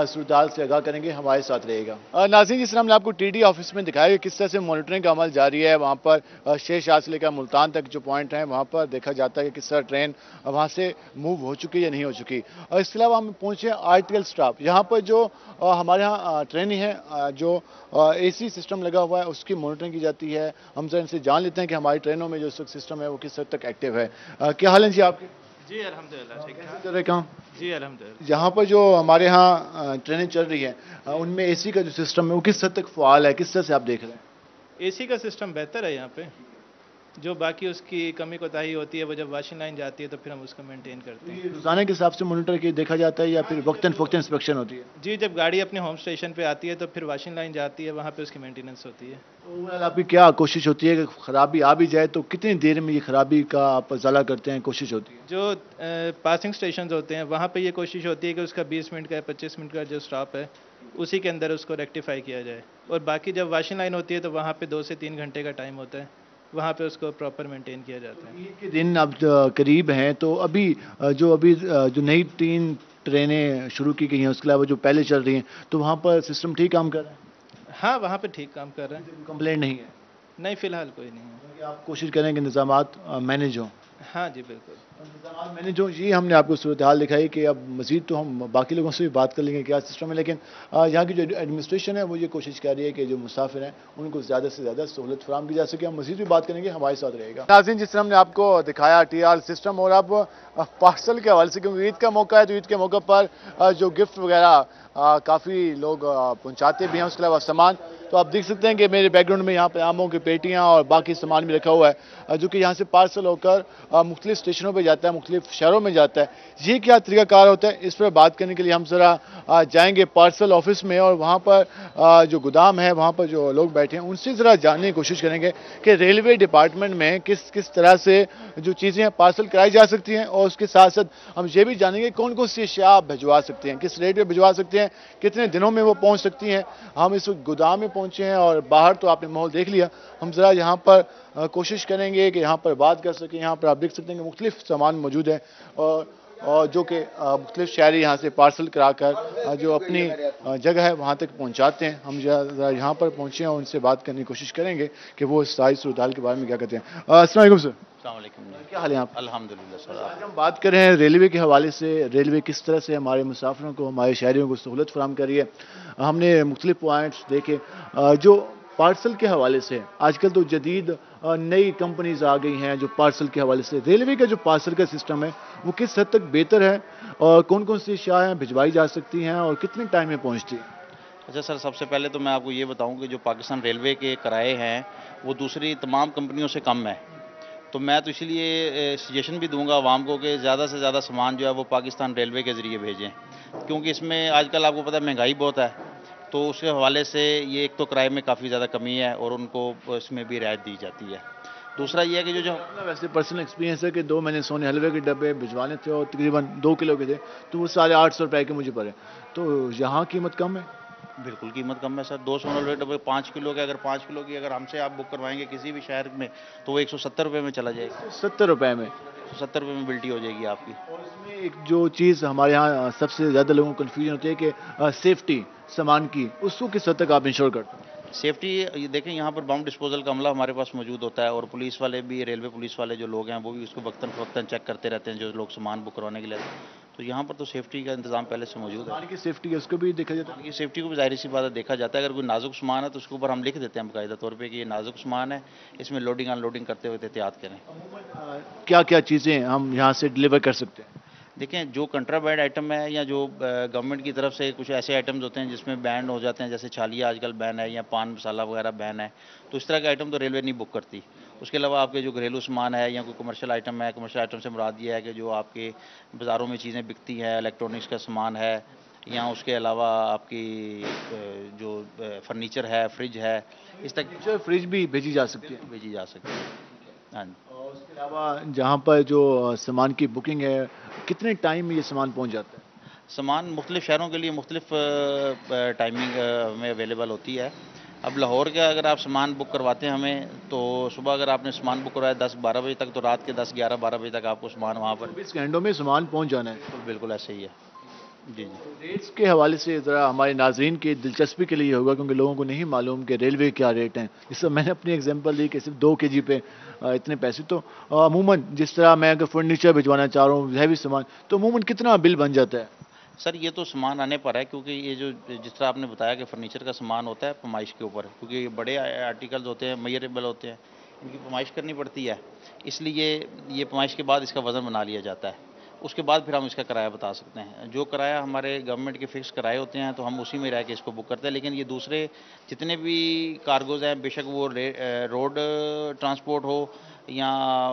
Speaker 1: صورتحال سے آگاہ کریں گے, ہمارے ساتھ رہے گا. ناظرین, جس طرح ہم نے آپ کو TD آفس میں دکھایا کہ کس طرح سے مانیٹرنگ کا عمل جاری ہے, وہاں پر شیر شاہ سے لے کر ملتان تک جو پوائنٹ ہیں وہاں پر دیکھا جاتا ہے کہ کس طرح ٹرین وہاں سے موو ہو چکی یا نہیں ہو چکی. اور اس کے علاوہ ہم پہنچے آرٹیکل اسٹاف, یہاں پر جو ہمارے یہاں ٹرینیں ہیں جو AC سسٹم لگا ہوا ہے اس کی مانیٹرنگ کی جاتی ہے. ہم ذرا ان سے جان لیتے ہیں کہ ہماری ٹرینوں میں جو سسٹم ہے وہ کس حد تک ایکٹیو ہے. کیا حال ہے جی آپ کے؟
Speaker 4: جی الحمدللہ ٹھیک ٹھاک.
Speaker 1: چل رہے کام؟
Speaker 4: جی الحمدللہ.
Speaker 1: یہاں پر جو ہمارے ہاں ٹرینیں چل رہی ہیں ان میں AC کا جو سسٹم ہے وہ کس حد تک فعال ہے, کس طرح سے آپ دیکھ رہے ہیں؟
Speaker 4: AC کا سسٹم بہتر ہے یہاں پہ. جو باقی اس کی کمی کوتاہی ہوتی ہے وہ جب واشنگ لائن جاتی ہے تو پھر ہم اس کو مینٹین کرتے ہیں.
Speaker 1: روزانہ کے حساب سے مانیٹر کی دیکھا جاتا ہے یا پھر وقتاً فوقتاً انسپیکشن ہوتی ہے؟
Speaker 4: جی, جب گاڑی اپنے ہوم اسٹیشن پہ آتی ہے تو پھر واشنگ لائن جاتی ہے, وہاں پہ اس کی مینٹیننس ہوتی ہے.
Speaker 1: آپ کی کیا کوشش ہوتی ہے کہ خرابی آ بھی جائے تو کتنی دیر میں یہ خرابی کا آپ ازالہ کرتے ہیں, کوشش ہوتی ہے؟
Speaker 4: جو پاسنگ اسٹیشنز ہوتے ہیں وہاں پہ یہ کوشش ہوتی ہے کہ اس کا 20 منٹ کا 25 منٹ کا جو اسٹاپ ہے اسی کے اندر اس کو ریکٹیفائی کیا جائے. اور باقی جب واشنگ لائن ہوتی ہے تو وہاں پہ 2 سے 3 گھنٹے کا ٹائم ہوتا ہے, وہاں پہ اس کو پراپر مینٹین کیا جاتا ہے.
Speaker 1: عید کے دن اب قریب ہیں تو ابھی جو نئی 3 ٹرینیں شروع کی گئی ہیں اس کے علاوہ جو پہلے چل رہی ہیں تو وہاں پر سسٹم ٹھیک کام کر رہا ہے؟
Speaker 4: ہاں وہاں پہ ٹھیک کام کر رہے ہیں.
Speaker 1: کمپلینٹ نہیں ہے؟
Speaker 4: نہیں فی الحال کوئی نہیں ہے.
Speaker 1: آپ کوشش کریں کہ انتظامات مینیج ہوں.
Speaker 4: ہاں جی بالکل.
Speaker 1: میں نے جو یہ ہم نے آپ کو صورتحال دکھائی کہ اب مزید تو ہم باقی لوگوں سے بھی بات کر لیں گے کیا سسٹم ہے, لیکن یہاں کی جو ایڈمنسٹریشن ہے وہ یہ کوشش کر رہی ہے کہ جو مسافر ہیں ان کو زیادہ سے زیادہ سہولت فراہم کی جا سکے. ہم مزید بھی بات کریں گے, ہمارے ساتھ رہے گا. ناظرین, جس طرح ہم نے آپ کو دکھایا TR سسٹم, اور اب پارسل کے حوالے سے کیونکہ عید کا موقع ہے تو عید کے موقع پر جو گفٹ وغیرہ کافی لوگ پہنچاتے بھی ہیں, اس کے علاوہ سامان تو آپ دیکھ سکتے ہیں کہ میرے بیک گراؤنڈ میں یہاں پہ آموں کی پیٹیاں اور باقی سامان بھی رکھا ہوا ہے جو کہ یہاں سے پارسل ہو کر مختلف اسٹیشنوں پہ جاتا ہے, مختلف شہروں میں جاتا ہے. یہ کیا طریقہ کار ہوتا ہے اس پر بات کرنے کے لیے ہم ذرا جائیں گے پارسل آفس میں, اور وہاں پر جو گودام ہے وہاں پر جو لوگ بیٹھے ہیں ان سے ذرا جاننے کی کوشش کریں گے کہ ریلوے ڈپارٹمنٹ میں کس طرح سے جو چیزیں پارسل کرائی جا سکتی ہیں, اور اس کے ساتھ ساتھ ہم یہ بھی جانیں گے کون کون سی اشیاء آپ بھجوا سکتے ہیں, کس ریٹ پہ بھجوا سکتے ہیں, کتنے دنوں میں وہ پہنچ سکتی ہیں. ہم اس گودام میں پہنچے ہیں اور باہر تو آپ نے ماحول دیکھ لیا, ہم ذرا یہاں پر کوشش کریں گے کہ یہاں پر بات کر سکیں. یہاں پر آپ دیکھ سکتے ہیں کہ مختلف سامان موجود ہیں اور جو کہ مختلف شہری یہاں سے پارسل کرا کر جو اپنی جگہ ہے وہاں تک پہنچاتے ہیں. ہم ذرا یہاں پر پہنچے ہیں اور ان سے بات کرنے کی کوشش کریں گے کہ وہ ساری صورتحال کے بارے میں کیا کہتے ہیں. السلام علیکم سر.
Speaker 10: السلام علیکم.
Speaker 1: کیا حال ہے آپ؟
Speaker 10: الحمدللہ سر.
Speaker 1: آج ہم بات کر رہے ہیں ریلوے کے حوالے سے, ریلوے کس طرح سے ہمارے مسافروں کو, ہمارے شہریوں کو سہولت فراہم کر رہی ہے. ہم نے مختلف پوائنٹس دیکھے جو پارسل کے حوالے سے. آج کل تو جدید نئی کمپنیز آ گئی ہیں جو پارسل کے حوالے سے. ریلوے کا جو پارسل کا سسٹم ہے وہ کس حد تک بہتر ہے, اور کون کون سی اشیاء بھجوائی جا سکتی ہیں اور کتنے ٹائم میں پہنچتی ہیں؟
Speaker 10: اچھا سر, سب سے پہلے تو میں آپ کو یہ بتاؤں کہ جو پاکستان ریلوے کے کرائے ہیں وہ دوسری تمام کمپنیوں سے کم ہے. تو میں تو اسی لیے سجیشن بھی دوں گا عوام کو کہ زیادہ سے زیادہ سامان جو ہے وہ پاکستان ریلوے کے ذریعے بھیجیں, کیونکہ اس میں آج کل آپ کو پتہ ہے مہنگائی بہت ہے, تو اس کے حوالے سے یہ ایک تو کرائے میں کافی زیادہ کمی ہے اور ان کو اس میں بھی رعایت دی جاتی ہے. دوسرا یہ ہے کہ جو
Speaker 1: ویسے پرسنل ایکسپیرینس ہے کہ 2 میں نے سونے حلوے کے ڈبے بھجوانے تھے اور تقریباً 2 کلو کے تھے, تو وہ سارے 800 روپے کے مجھے پڑے. تو یہاں قیمت کم ہے؟
Speaker 10: بالکل قیمت کم ہے سر. 200 حلوے ڈبے 5 کلو کے, اگر 5 کلو کی اگر ہم سے آپ بک کروائیں گے کسی بھی شہر میں تو وہ 170 روپے میں چلا جائے گا.
Speaker 1: 70 روپے میں.
Speaker 10: تو 70 रुपये में बिल्टी हो जाएगी आपकी।
Speaker 1: और इसमें एक जो चीज़ हमारे यहाँ सबसे ज़्यादा लोगों को कन्फ्यूजन होती है कि सेफ्टी सामान की, उसको किस हद तक आप इंश्योर करते हैं?
Speaker 10: सेफ्टी ये देखें, यहाँ पर बम डिस्पोजल का अमला हमारे पास मौजूद होता है और पुलिस वाले भी, रेलवे पुलिस वाले जो लोग हैं वो भी उसको वक्तन फवक्तन चेक करते रहते हैं जो लोग सामान बुक करवाने के लिए। तो यहाँ पर तो सेफ्टी का इंतजाम पहले से मौजूद है।
Speaker 1: सामान की सेफ्टी है उसको भी देखा जाता है?
Speaker 10: सामान की सेफ्टी को भी ज़ाहिर सी बात है देखा जाता है। अगर कोई नाजुक सामान है तो उसके ऊपर हम लिख देते हैं बाकायदा तौर पर कि ये नाजुक सामान है, इसमें लोडिंग अनलोडिंग करते हुए एहतियात करें।
Speaker 1: क्या क्या चीज़ें हम यहाँ से डिलीवर कर सकते हैं?
Speaker 10: देखें, जो कंट्राबैंड आइटम है या जो गवर्नमेंट की तरफ से कुछ ऐसे आइटम्स होते हैं जिसमें बैन हो जाते हैं, जैसे छालिया आजकल बैन है या पान मसाला वगैरह बैन है, तो इस तरह के आइटम तो रेलवे नहीं बुक करती। उसके अलावा आपके जो घरेलू सामान है या कोई कमर्शियल आइटम है, कमर्शियल आइटम से मुराद ये है कि जो आपके बाज़ारों में चीज़ें बिकती हैं, इलेक्ट्रॉनिक्स का सामान है, या उसके अलावा आपकी जो फर्नीचर है, फ्रिज है, इस तक
Speaker 1: फ्रिज भी भेजी जा सकती है?
Speaker 10: भेजी जा सकती है, हाँ जी।
Speaker 1: और उसके अलावा जहाँ पर जो सामान की बुकिंग है, कितने टाइम में ये सामान पहुँच जाता है?
Speaker 10: सामान मुख्तलिफ शहरों के लिए मुख्तलिफ टाइमिंग में अवेलेबल होती है। अब लाहौर का अगर आप सामान बुक करवाते हैं हमें, तो सुबह अगर आपने सामान बुक करवाया 10-12 बजे तक, तो रात के 10-11-12 बजे तक आपको सामान वहाँ पर
Speaker 1: 24 घंटों में सामान पहुँच जाना है?
Speaker 10: बिल्कुल ऐसे ही है जी जी।
Speaker 1: रेट्स के हवाले से ज़रा हमारे नाज़रीन की दिलचस्पी के लिए होगा, क्योंकि लोगों को नहीं मालूम कि रेलवे क्या रेट हैं। इससे मैंने अपनी एग्जांपल दी कि सिर्फ 2 kg पे इतने पैसे, तो अमूमन जिस तरह मैं अगर फर्नीचर भिजवाना चाह रहा हूँ, हैवी सामान, तो अमूमन कितना बिल बन जाता है?
Speaker 10: सर ये तो सामान आने पर है, क्योंकि ये जो जिस तरह आपने बताया कि फर्नीचर का सामान होता है पैमाइश के ऊपर, क्योंकि ये बड़े आर्टिकल्स होते हैं, मेजरेबल होते हैं, इनकी पैमाइश करनी पड़ती है, इसलिए ये पैमाइश के बाद इसका वज़न बना लिया जाता है। उसके बाद फिर हम इसका किराया बता सकते हैं। जो किराया हमारे गवर्नमेंट के फिक्स किराए होते हैं तो हम उसी में रह के इसको बुक करते हैं। लेकिन ये दूसरे जितने भी कार्गोज़ हैं, बेशक वो रोड ट्रांसपोर्ट हो या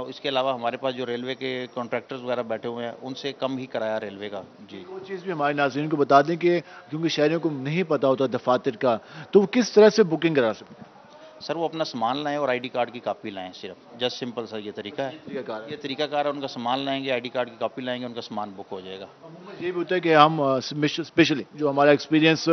Speaker 10: इसके अलावा हमारे पास जो रेलवे के कॉन्ट्रैक्टर्स वगैरह बैठे हुए हैं, उनसे कम ही किराया रेलवे का जी।
Speaker 1: वो चीज़ भी हमारे नाज़रीन को बता दें कि क्योंकि शहरियों को नहीं पता होता दफातर का, तो वो किस तरह से बुकिंग करा सकते हैं?
Speaker 10: सर वो अपना सामान लाएं और आईडी कार्ड की कॉपी लाएं, सिर्फ जस्ट सिंपल सर ये तरीका है। ये तरीकाकार है, उनका सामान लाएंगे, आईडी कार्ड की कॉपी लाएंगे, उनका सामान बुक हो जाएगा।
Speaker 1: ये भी होता है कि हम स्पेशली जो हमारा एक्सपीरियंस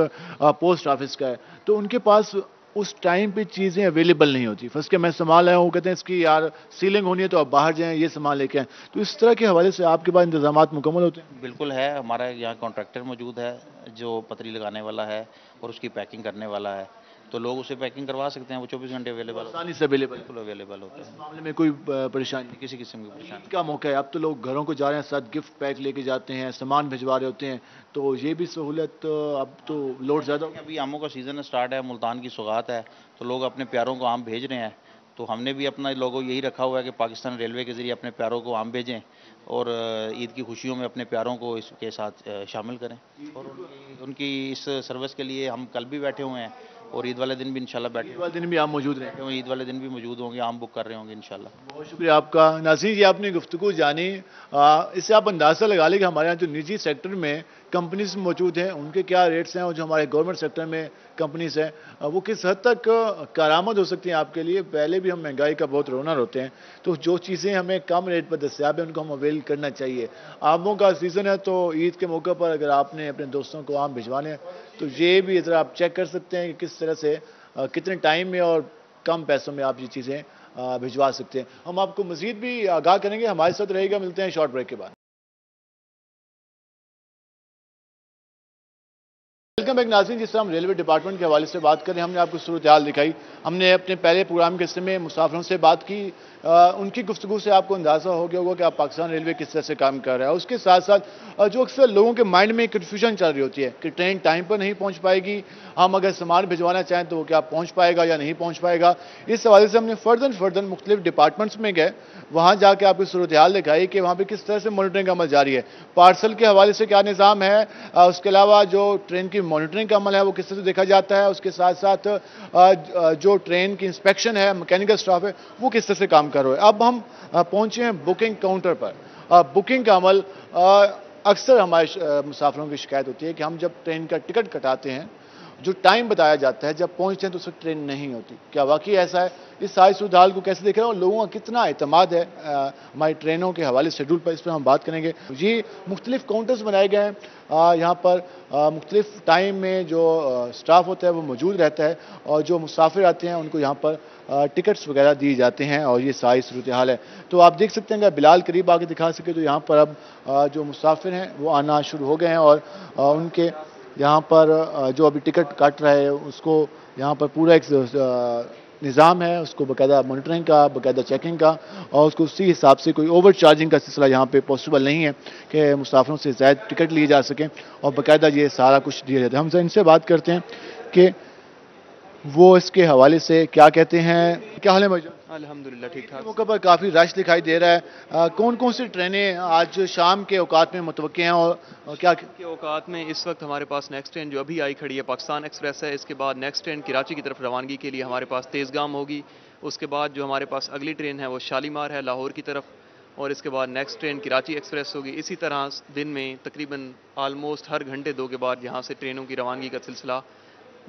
Speaker 1: पोस्ट ऑफिस का है, तो उनके पास उस टाइम पे चीज़ें अवेलेबल नहीं होती। फर्स्ट के मैं सामान लाया हूँ, कहते हैं इसकी यार सीलिंग होनी है तो आप बाहर जाएं, ये सामान लेके आएँ। तो इस तरह के हवाले से आपके पास इंतजामात मुकम्मल होते हैं?
Speaker 10: बिल्कुल है, हमारा यहाँ कॉन्ट्रैक्टर मौजूद है जो पतरी लगाने वाला है और उसकी पैकिंग करने वाला है, तो लोग उसे पैकिंग करवा सकते हैं। वो 24 घंटे अवेलेबल,
Speaker 1: आसानी से अवेलेबल,
Speaker 10: बिल्कुल अवेलेबल होता है।
Speaker 1: इस मामले में कोई परेशानी नहीं,
Speaker 10: किसी किस्म की परेशानी
Speaker 1: का मौका है। अब तो लोग घरों को जा रहे हैं, साथ गिफ्ट पैक लेके जाते हैं, सामान भिजवा रहे होते हैं, तो ये भी सहूलत अब तो लोड ज़्यादा।
Speaker 10: अभी आमों का सीज़न स्टार्ट है, मुल्तान की सौगात है, तो लोग अपने प्यारों को आम भेज रहे हैं। तो हमने भी अपना लोगो यही रखा हुआ है कि पाकिस्तान रेलवे के ज़रिए अपने प्यारों को आम भेजें और ईद की खुशियों में अपने प्यारों को इसके साथ शामिल करें। और उनकी इस सर्विस के लिए हम कल भी बैठे हुए हैं और ईद वाले दिन भी इंशाल्लाह बैठे,
Speaker 1: ईद वाले दिन भी आप मौजूद रहेंगे?
Speaker 10: ईद वाले दिन भी मौजूद होंगे, आम बुक कर रहे होंगे इंशाल्लाह।
Speaker 1: बहुत शुक्रिया आपका। नाज़रीन, ये आपने गुफ्तगू जानी, इससे आप अंदाज़ा लगा लें कि हमारे यहाँ जो निजी सेक्टर में कंपनीज मौजूद हैं उनके क्या रेट्स हैं, और जो हमारे गवर्नमेंट सेक्टर में कंपनीज हैं वो किस हद तक कारामद हो सकती हैं आपके लिए। पहले भी हम महंगाई का बहुत रोना रोते हैं, तो जो चीज़ें हमें कम रेट पर दस्तियाब है उनको हम अवेल करना चाहिए। आमों का सीज़न है, तो ईद के मौके पर अगर आपने अपने दोस्तों को आम भिजवाने हैं तो ये भी ज़रा आप चेक कर सकते हैं कि किस तरह से कितने टाइम में और कम पैसों में आप ये चीज़ें भिजवा सकते हैं। हम आपको मज़ीद भी आगाह करेंगे, हमारे साथ रहेगा। मिलते हैं शॉर्ट ब्रेक के बाद। वेलकम बैक नाज़रीन। जिस तरह हम रेलवे डिपार्टमेंट के हवाले से बात करें, हमने आपको सूरत हाल दिखाई। हमने अपने पहले प्रोग्राम के हिस्से में मुसाफिरों से बात की, उनकी गुफ्तगू से आपको अंदाज़ा हो गया होगा कि आप पाकिस्तान रेलवे किस तरह से काम कर रहा है। उसके साथ साथ जो अक्सर लोगों के माइंड में कन्फ्यूजन चल रही होती है कि ट्रेन टाइम पर नहीं पहुँच पाएगी, हम अगर सामान भिजवाना चाहें तो वो क्या पहुँच पाएगा या नहीं पहुँच पाएगा। इस हवाले से हमने फर्दर मुख्तलिफ डिपार्टमेंट्स में गए, वहाँ जाके आपकी सूरत हाल दिखाई कि वहाँ पर किस तरह से मॉनिटरिंग का अमल जारी है, पार्सल के हवाले से क्या निज़ाम है, उसके अलावा जो ट्रेन की मॉनिटरिंग का अमल है वो किस तरह से देखा जाता है, उसके साथ साथ जो ट्रेन की इंस्पेक्शन है, मैकेनिकल स्टाफ है, वो किस तरह से काम कर रहे हैं। अब हम पहुंचे हैं बुकिंग काउंटर पर। बुकिंग का अमल, अक्सर हमारे मुसाफिरों की शिकायत होती है कि हम जब ट्रेन का टिकट कटाते हैं جو ٹائم بتایا جاتا ہے جب پہنچتے ہیں تو اس وقت ٹرین نہیں ہوتی. کیا واقعی ایسا ہے؟ اس ساری صورتحال کو کیسے دیکھ رہے ہیں اور لوگوں کا کتنا اعتماد ہے ہماری ٹرینوں کے حوالے شیڈول پر، اس پر ہم بات کریں گے. جی، مختلف کاؤنٹرز بنائے گئے ہیں یہاں پر، مختلف ٹائم میں جو سٹاف ہوتا ہے وہ موجود رہتا ہے اور جو مسافر آتے ہیں ان کو یہاں پر ٹکٹس وغیرہ دیے جاتے ہیں اور یہ ساری صورتحال ہے. تو آپ دیکھ سکتے ہیں کہ بلال قریب آگے دکھا سکے تو یہاں پر اب جو مسافر ہیں وہ آنا شروع ہو گئے ہیں اور ان کے یہاں پر جو ابھی ٹکٹ کاٹ رہا ہے اس کو یہاں پر پورا ایک نظام ہے، اس کو باقاعدہ مانیٹرنگ کا، باقاعدہ چیکنگ کا، اور اس کو اسی حساب سے کوئی اوور چارجنگ کا سلسلہ یہاں پہ پاسبل نہیں ہے کہ مسافروں سے زائد ٹکٹ لیے جا سکیں اور باقاعدہ یہ سارا کچھ دیا جاتا ہے. ہم ان سے بات کرتے ہیں کہ وہ اس کے حوالے سے کیا کہتے ہیں. کیا حال ہے بھائی جان؟
Speaker 11: الحمدللہ ٹھیک ٹھاک.
Speaker 1: موقع پر کافی رش دکھائی دے رہا ہے. کون کون سی ٹرینیں آج شام کے اوقات میں متوقع ہیں اور کیا
Speaker 11: کے اوقات میں اس وقت ہمارے پاس نیکسٹ ٹرین جو ابھی آئی کھڑی ہے پاکستان ایکسپریس ہے. اس کے بعد نیکسٹ ٹرین کراچی کی طرف روانگی کے لیے ہمارے پاس تیزگام ہوگی. اس کے بعد جو ہمارے پاس اگلی ٹرین ہے وہ شالیمار ہے لاہور کی طرف، اور اس کے بعد نیکسٹ ٹرین کراچی ایکسپریس ہوگی. اسی طرح دن میں تقریباً آلموسٹ ہر گھنٹے دو کے بعد یہاں سے ٹرینوں کی روانگی کا سلسلہ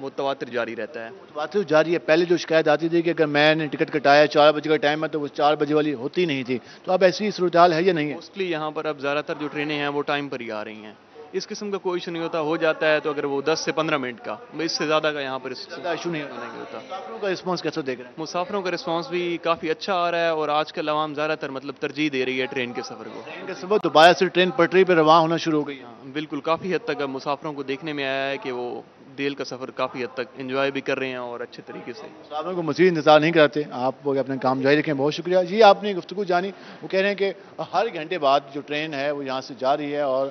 Speaker 11: متواتر جاری رہتا ہے.
Speaker 1: متواتر جاری ہے. پہلے جو شکایت آتی تھی کہ اگر میں نے ٹکٹ کٹایا 4 بجے کا ٹائم ہے تو وہ 4 بجے والی ہوتی نہیں تھی، تو اب ایسی صورتحال ہے یا نہیں ہے؟
Speaker 11: موسٹلی یہاں پر اب زیادہ تر جو ٹرینیں ہیں وہ ٹائم پر ہی آ رہی ہیں. اس قسم کا کوئی ایشو نہیں ہوتا. ہو جاتا ہے تو اگر وہ 10 سے 15 منٹ کا، اس سے زیادہ کا یہاں پر
Speaker 1: ایشو نہیں ہوتا. مسافروں کا رسپانس کیسے دیکھ رہے ہیں؟
Speaker 11: مسافروں کا رسپانس بھی کافی اچھا آ رہا ہے اور آج کل عوام زیادہ تر ترجیح دے رہی ہے ٹرین کے سفر کو.
Speaker 1: ٹرین کے سفر دوبارہ سے ٹرین پٹری پہ رواں ہونا شروع ہو گئی.
Speaker 11: بالکل، کافی حد تک اب مسافروں کو دیکھنے میں آیا ہے کہ وہ ریل کا سفر کافی حد تک انجوائے بھی کر رہے ہیں اور اچھے طریقے سے.
Speaker 1: مسافروں کو مزید انتظار نہیں کراتے. آپ اپنا کام جاری رکھیں. بہت شکریہ. جی، آپ نے گفتگو جانی. وہ کہہ رہے ہیں کہ ہر گھنٹے بعد جو ٹرین ہے وہ یہاں سے جا رہی ہے اور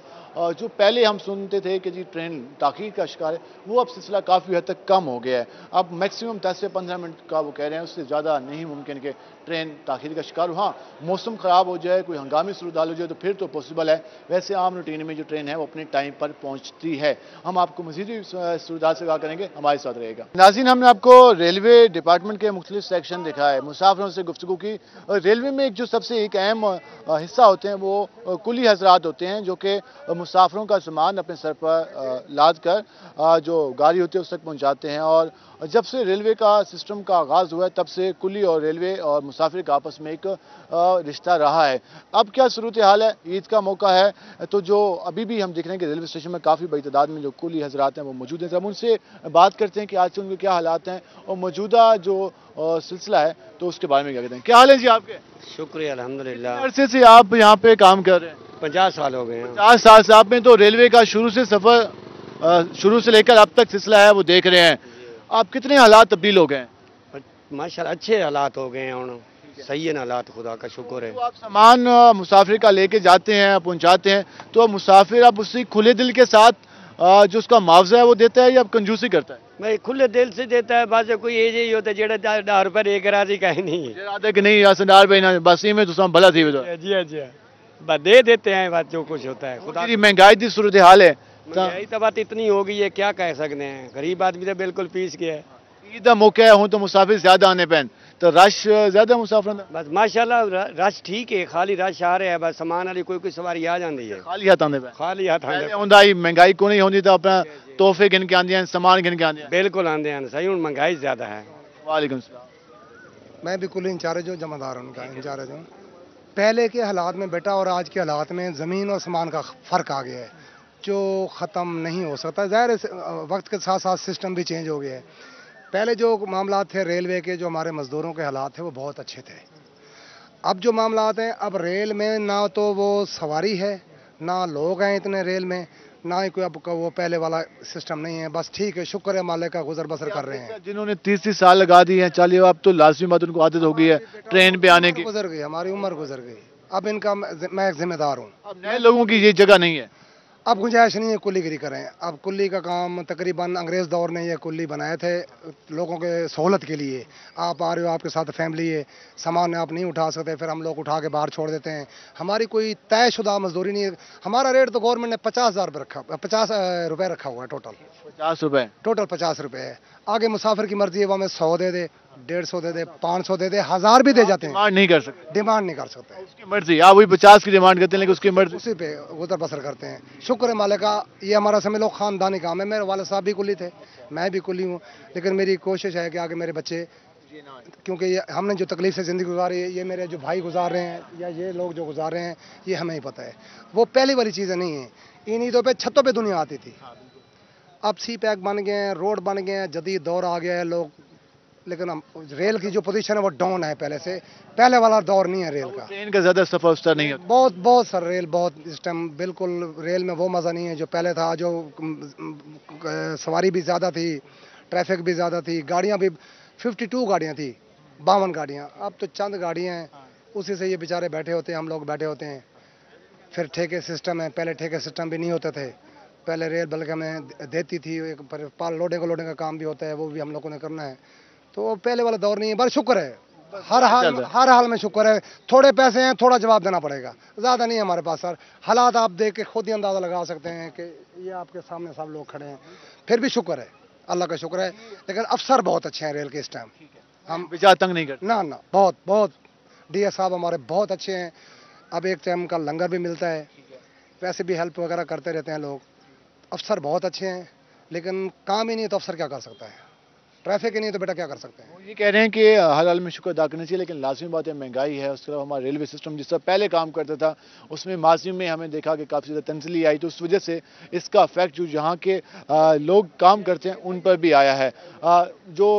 Speaker 1: جو پہلے ہم سنتے تھے کہ جی ٹرین تاخیر کا شکار ہے، وہ اب سلسلہ کافی حد تک کم ہو گیا ہے. اب میکسیمم 10 سے 15 منٹ کا وہ کہہ رہے ہیں، اس سے زیادہ نہیں ممکن کہ ٹرین تاخیر کا شکار ہو. ہاں، موسم خراب ہو جائے، کوئی ہنگامی صورتحال ہو جائے تو پھر تو پاسبل ہے. ویسے عام روٹین میں جو ٹرین ہے وہ اپنے ٹائم پر پہنچتی ہے. ہم آپ کو مزید صورتحال سے آگاہ کریں گے، ہمارے ساتھ رہے گا. ناظرین، ہم نے آپ کو ریلوے ڈپارٹمنٹ کے مختلف سیکشن دکھائے، مسافروں سے گفتگو کی. ریلوے میں جو سب سے ایک اہم حصہ ہوتے ہیں وہ کلی حضرات ہوتے ہیں جو کہ مسافروں کا سامان اپنے سر پر لاد کر جو گاڑی ہوتی ہے اس تک پہنچاتے ہیں. اور جب سے ریلوے کا سسٹم کا آغاز ہوا ہے تب سے کلی اور ریلوے اور مسافر کا آپس میں ایک رشتہ رہا ہے. اب کیا صورتحال ہے؟ عید کا موقع ہے تو جو ابھی بھی ہم دیکھ رہے ہیں کہ ریلوے اسٹیشن میں کافی بڑی تعداد میں جو کلی حضرات ہیں وہ موجود ہیں. ہم ان سے بات کرتے ہیں کہ آج سے ان کے کیا حالات ہیں اور موجودہ جو سلسلہ ہے تو اس کے بارے میں کیا کہتے ہیں. کیا حال ہے جی آپ کے؟
Speaker 12: شکریہ الحمدللہ.
Speaker 1: عرصے سے آپ یہاں پہ کام کر رہے ہیں؟
Speaker 12: 50 سال ہو گئے ہیں.
Speaker 1: 50 سال سے آپ نے تو ریلوے کا شروع سے لے کر اب تک سلسلہ ہے وہ دیکھ رہے ہیں. آپ کتنے حالات تبدیل ہو گئے ہیں؟
Speaker 12: ماشاءاللہ اچھے حالات ہو گئے ہیں. صحیح ہے حالات، خدا کا شکر ہے.
Speaker 1: آپ سامان مسافر کا لے کے جاتے ہیں، پہنچاتے ہیں، تو مسافر اب اسی کھلے دل کے ساتھ جو اس کا معاوضہ ہے وہ دیتا ہے یا کنجوسی کرتا ہے؟
Speaker 12: میں کھلے دل سے دیتا ہے. بعض کوئی یہ ہی ہوتا ہے جڑا 10 روپے ایک راضی کا ہی نہیں
Speaker 1: ہے کہ نہیں یار 10 روپے بس میں تو بھلا تھی.
Speaker 12: جی بس دے دیتے ہیں. بات جو کچھ ہوتا ہے خدا.
Speaker 1: مہنگائی کی صورتحال ہے.
Speaker 12: مہنگائی تو بات اتنی ہو گئی ہے کیا کہہ سکتے ہیں. غریب آدمی تو بالکل پیس گیا ہے.
Speaker 1: عید کا موقع ہے ہوں تو مسافر زیادہ آنے پہ تو رش زیادہ مسافر
Speaker 12: بس ماشاءاللہ رش ٹھیک ہے. خالی رش آ رہے ہیں بس. سامان والی کوئی سواری آ جاتی ہے.
Speaker 1: خالی ہاتھ آنے پہ.
Speaker 12: خالی ہاتھ
Speaker 1: مہنگائی کو نہیں ہوتی تو اپنا تحفے گن کے آدھے ہیں، سامان گن کے آدھے ہیں.
Speaker 12: بالکل آدھے ہیں. صحیح ہوں مہنگائی زیادہ ہے.
Speaker 1: وعلیکم السلام.
Speaker 13: میں بھی کل انچارج ہوں، جمع دار ان کا انچارج ہوں. پہلے کے حالات میں بیٹا اور آج کے حالات میں زمین اور سامان کا فرق آ گیا ہے جو ختم نہیں ہو سکتا. ظاہر وقت کے ساتھ ساتھ سسٹم بھی چینج ہو گیا ہے. پہلے جو معاملات تھے ریلوے کے، جو ہمارے مزدوروں کے حالات تھے وہ بہت اچھے تھے. اب جو معاملات ہیں، اب ریل میں نہ تو وہ سواری ہے، نہ لوگ ہیں اتنے ریل میں، نہ ہی کوئی اب وہ پہلے والا سسٹم نہیں ہے. بس ٹھیک ہے، شکر ہے مالک کا، گزر بسر کر رہے ہیں.
Speaker 1: جنہوں نے 30 سال لگا دی ہیں 40، اب تو لازمی بات ان کو عادت ہو گئی ہے ٹرین پہ آنے کی.
Speaker 13: گزر گئی ہماری عمر، گزر گئی. اب ان کا میں ایک ذمہ دار ہوں.
Speaker 1: اب نئے لوگوں کی یہ جگہ نہیں ہے.
Speaker 13: اب گنجائش نہیں ہے کلی گری کریں. اب کلی کا کام تقریباً انگریز دور نے یہ کلی بنائے تھے لوگوں کے سہولت کے لیے. آپ آ رہے ہو، آپ کے ساتھ فیملی ہے، سامان آپ نہیں اٹھا سکتے، پھر ہم لوگ اٹھا کے باہر چھوڑ دیتے ہیں. ہماری کوئی طے شدہ مزدوری نہیں ہے. ہمارا ریٹ تو گورنمنٹ نے 50,000 رکھا، 50 روپے رکھا ہوا ہے ٹوٹل.
Speaker 1: 50 روپے
Speaker 13: ٹوٹل 50 روپے ہے. آگے مسافر کی مرضی ہے، وہ ہمیں 100 دے دے، 150 दे दे, 500 दे दे, 1000 भी दे जाते हैं।
Speaker 1: डिमांड नहीं कर सकते,
Speaker 13: डिमांड नहीं कर सकते,
Speaker 1: उसकी मर्जी। आप वही 50 की डिमांड करते हैं लेकिन उसकी मर्जी,
Speaker 13: उसी पे गुजर बसर करते हैं। शुक्र है मालिक का, ये हमारा समझ लो खानदानी काम है। मेरे वाले साहब भी कुली थे, मैं भी कुली हूँ, लेकिन मेरी कोशिश है कि आगे मेरे बच्चे, क्योंकि ये हमने जो तकलीफ से ज़िंदगी गुजारी है, ये मेरे जो भाई गुजार रहे हैं या ये लोग जो गुजार रहे हैं, ये हमें ही पता है। वो पहली वाली चीज़ें नहीं हैं। इन ईदों पे छतों पे दुनिया आती थी, अब सी पैक बन गए हैं, रोड बन गए हैं, जदीद दौर आ गया है लोग, लेकिन रेल की जो पोजीशन है वो डाउन है पहले से, पहले वाला दौर नहीं है रेल का।
Speaker 1: ट्रेन का ज़्यादा सफ़र उस तरह नहीं होता।
Speaker 13: बहुत बहुत सर रेल बहुत इस टाइम बिल्कुल रेल में वो मज़ा नहीं है जो पहले था, जो सवारी भी ज़्यादा थी, ट्रैफिक भी ज़्यादा थी, गाड़ियाँ भी 52 गाड़ियाँ थी, 52 गाड़ियाँ, अब तो चंद गाड़ियाँ हैं, उसी से ये बेचारे बैठे होते हैं, हम लोग बैठे होते हैं। फिर ठेके सिस्टम है, पहले ठेके सिस्टम भी नहीं होते थे, पहले रेल बल्कि हमें देती थी, एक पाल लोडिंग का काम भी होता है, वो भी हम लोगों ने करना है। तो पहले वाला दौर नहीं है, बस शुक्र है, हर हाल में शुक्र है। थोड़े पैसे हैं, थोड़ा जवाब देना पड़ेगा, ज़्यादा नहीं है हमारे पास सर। हालात आप देख के खुद ही अंदाज़ा लगा सकते हैं कि ये आपके सामने सब लोग खड़े हैं, फिर भी शुक्र है, अल्लाह का शुक्र है। लेकिन अफसर बहुत अच्छे हैं रेल के इस टाइम, हम
Speaker 1: बेचारा तंग नहीं करते
Speaker 13: ना ना, बहुत बहुत डीएस साहब हमारे बहुत अच्छे हैं। अब एक टाइम का लंगर भी मिलता है, वैसे भी हेल्प वगैरह करते रहते हैं लोग। अफसर बहुत अच्छे हैं, लेकिन काम ही नहीं है तो अफसर क्या कर सकता है, ट्रैफिक ही नहीं तो बेटा क्या कर सकते हैं।
Speaker 1: ये कह रहे हैं कि हर हाल में शुक्र अदा करना चाहिए, लेकिन लाजमी बात है महंगाई है। उसके अलावा हमारा रेलवे सिस्टम जिस तरह पहले काम करता था, उसमें माजी में हमें देखा कि काफ़ी ज़्यादा तंजली आई, तो उस वजह से इसका इफेक्ट जो यहाँ के लोग काम करते हैं उन पर भी आया है। जो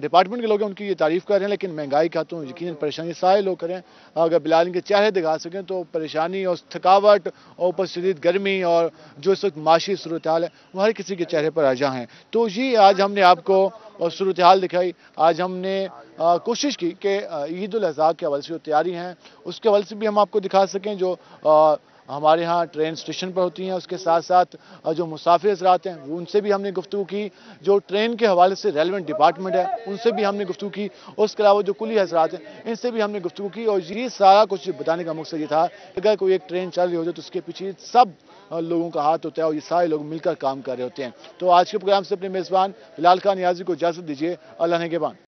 Speaker 1: डिपार्टमेंट के लोग हैं उनकी ये तारीफ़ कर रहे हैं, लेकिन महंगाई का तो यकीन परेशानी सारे लोग करें। अगर बिलाल के चेहरे दिखा सकें तो परेशानी और थकावट और ऊपर शदीद गर्मी और जो इस वक्त माशी सूरत हाल है वो हर किसी के चेहरे पर आजा हैं। तो ये आज हमने आपको और सूरत हाल दिखाई। आज हमने कोशिश की कि ईद उल अज़हा के हवाले से जो तैयारी हैं उसके हवाले से भी हम आपको दिखा सकें, जो हमारे यहाँ ट्रेन स्टेशन पर होती हैं, उसके साथ साथ जो मुसाफिर हज़रात हैं वो उनसे भी हमने गुफ्तगू की, जो ट्रेन के हवाले से रेलेवेंट डिपार्टमेंट है उनसे भी हमने गुफ्तगू की, उसके अलावा जो कुली हज़रात हैं इनसे भी हमने गुफ्तगू की। और ये सारा कुछ बताने का मकसद ये था कि अगर कोई एक ट्रेन चल रही हो जाए तो उसके पीछे सब लोगों का हाथ होता है और ये सारे लोग मिलकर काम कर रहे होते हैं। तो आज के प्रोग्राम से अपने मेज़बान बिलाल खान नियाज़ी को इजाज़त दीजिए। अल्लाह ने के बान।